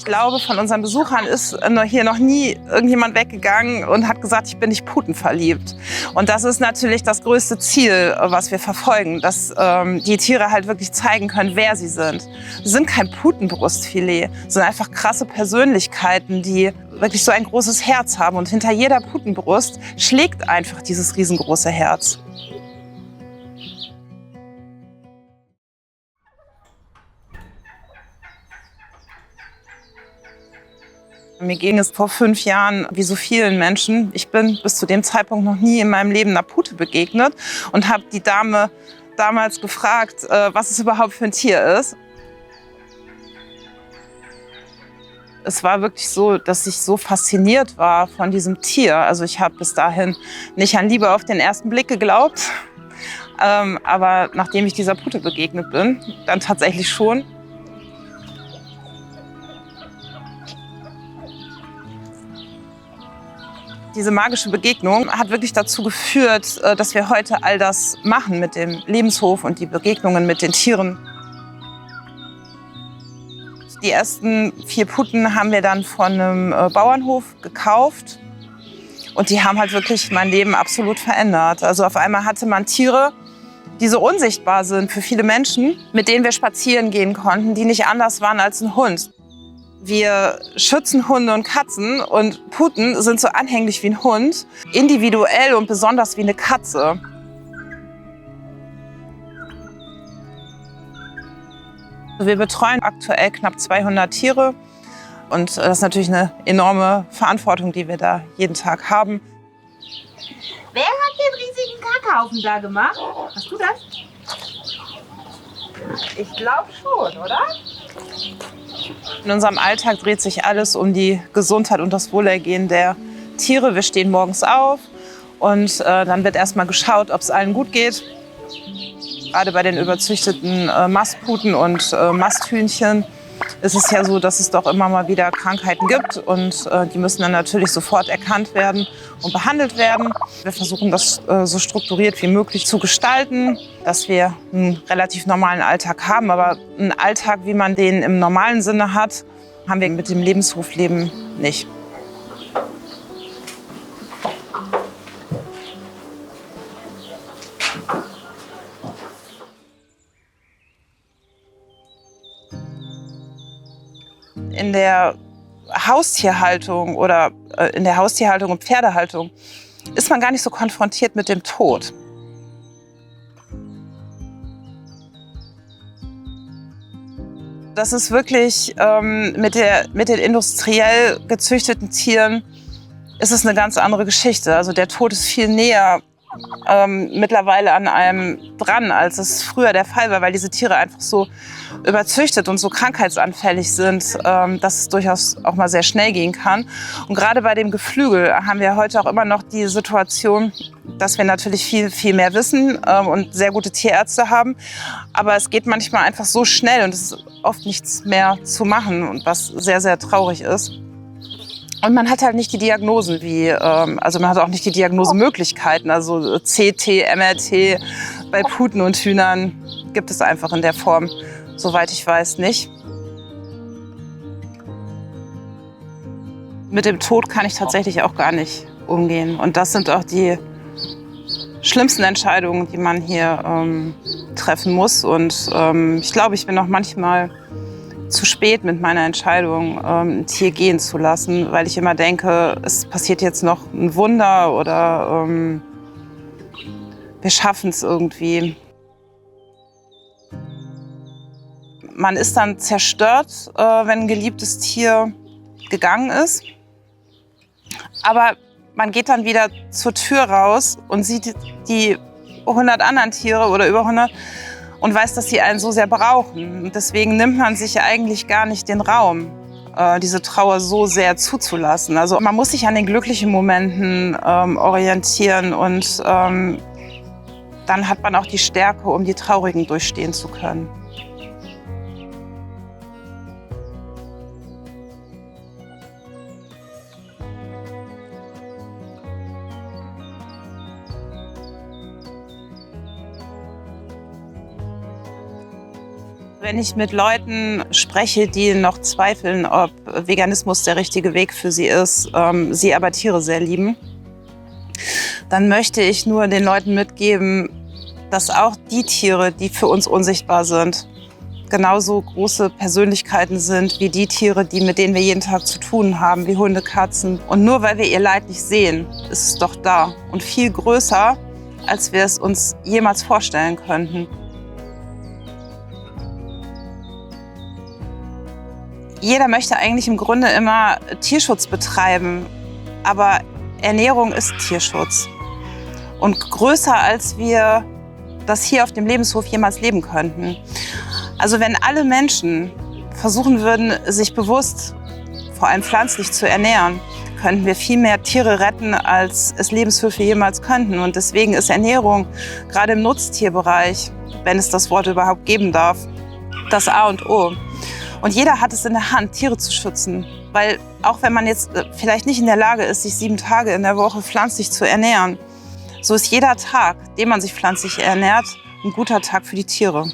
Ich glaube, von unseren Besuchern ist hier noch nie irgendjemand weggegangen und hat gesagt, ich bin nicht putenverliebt. Und das ist natürlich das größte Ziel, was wir verfolgen, dass die Tiere halt wirklich zeigen können, wer sie sind. Sie sind kein Putenbrustfilet, sind einfach krasse Persönlichkeiten, die wirklich so ein großes Herz haben. Und hinter jeder Putenbrust schlägt einfach dieses riesengroße Herz. Mir ging es vor 5 Jahren wie so vielen Menschen. Ich bin bis zu dem Zeitpunkt noch nie in meinem Leben einer Pute begegnet und habe die Dame damals gefragt, was es überhaupt für ein Tier ist. Es war wirklich so, dass ich so fasziniert war von diesem Tier. Also ich habe bis dahin nicht an Liebe auf den ersten Blick geglaubt. Aber nachdem ich dieser Pute begegnet bin, dann tatsächlich schon. Diese magische Begegnung hat wirklich dazu geführt, dass wir heute all das machen mit dem Lebenshof und die Begegnungen mit den Tieren. Die ersten 4 Puten haben wir dann von einem Bauernhof gekauft. Und die haben halt wirklich mein Leben absolut verändert. Also auf einmal hatte man Tiere, die so unsichtbar sind für viele Menschen, mit denen wir spazieren gehen konnten, die nicht anders waren als ein Hund. Wir schützen Hunde und Katzen und Puten sind so anhänglich wie ein Hund, individuell und besonders wie eine Katze. Wir betreuen aktuell knapp 200 Tiere und das ist natürlich eine enorme Verantwortung, die wir da jeden Tag haben. Wer hat den riesigen Kackhaufen da gemacht? Hast du das? Ich glaube schon, oder? In unserem Alltag dreht sich alles um die Gesundheit und das Wohlergehen der Tiere. Wir stehen morgens auf und dann wird erstmal geschaut, ob es allen gut geht. Gerade bei den überzüchteten Mastputen und Masthühnchen ist es ja so, dass es doch immer mal wieder Krankheiten gibt und die müssen dann natürlich sofort erkannt werden und behandelt werden. Wir versuchen das so strukturiert wie möglich zu gestalten, dass wir einen relativ normalen Alltag haben. Aber einen Alltag, wie man den im normalen Sinne hat, haben wir mit dem Lebenshofleben nicht. In der Haustierhaltung oder in der Haustierhaltung und Pferdehaltung ist man gar nicht so konfrontiert mit dem Tod. Das ist wirklich mit den industriell gezüchteten Tieren ist es eine ganz andere Geschichte. Also der Tod ist viel näher mittlerweile an einem dran, als es früher der Fall war, weil diese Tiere einfach so überzüchtet und so krankheitsanfällig sind, dass es durchaus auch mal sehr schnell gehen kann. Und gerade bei dem Geflügel haben wir heute auch immer noch die Situation, dass wir natürlich viel mehr wissen und sehr gute Tierärzte haben. Aber es geht manchmal einfach so schnell und es ist oft nichts mehr zu machen, und was sehr, sehr traurig ist. Und man hat halt nicht die Diagnosen also man hat auch nicht die Diagnosemöglichkeiten. Also CT, MRT bei Puten und Hühnern gibt es einfach in der Form, soweit ich weiß, nicht. Mit dem Tod kann ich tatsächlich auch gar nicht umgehen. Und das sind auch die schlimmsten Entscheidungen, die man hier treffen muss. Und ich glaube, ich bin auch manchmal zu spät mit meiner Entscheidung, ein Tier gehen zu lassen, weil ich immer denke, es passiert jetzt noch ein Wunder oder wir schaffen es irgendwie. Man ist dann zerstört, wenn ein geliebtes Tier gegangen ist. Aber man geht dann wieder zur Tür raus und sieht die 100 anderen Tiere oder über 100 und weiß, dass sie einen so sehr brauchen. Und deswegen nimmt man sich ja eigentlich gar nicht den Raum, diese Trauer so sehr zuzulassen. Also man muss sich an den glücklichen Momenten orientieren und dann hat man auch die Stärke, um die traurigen durchstehen zu können. Wenn ich mit Leuten spreche, die noch zweifeln, ob Veganismus der richtige Weg für sie ist, sie aber Tiere sehr lieben, dann möchte ich nur den Leuten mitgeben, dass auch die Tiere, die für uns unsichtbar sind, genauso große Persönlichkeiten sind wie die Tiere, mit denen wir jeden Tag zu tun haben, wie Hunde, Katzen. Und nur weil wir ihr Leid nicht sehen, ist es doch da und viel größer, als wir es uns jemals vorstellen könnten. Jeder möchte eigentlich im Grunde immer Tierschutz betreiben, aber Ernährung ist Tierschutz. Und größer, als wir das hier auf dem Lebenshof jemals leben könnten. Also wenn alle Menschen versuchen würden, sich bewusst, vor allem pflanzlich zu ernähren, könnten wir viel mehr Tiere retten, als es Lebenshöfe jemals könnten. Und deswegen ist Ernährung, gerade im Nutztierbereich, wenn es das Wort überhaupt geben darf, das A und O. Und jeder hat es in der Hand, Tiere zu schützen. Weil auch wenn man jetzt vielleicht nicht in der Lage ist, sich 7 Tage in der Woche pflanzlich zu ernähren, so ist jeder Tag, den man sich pflanzlich ernährt, ein guter Tag für die Tiere.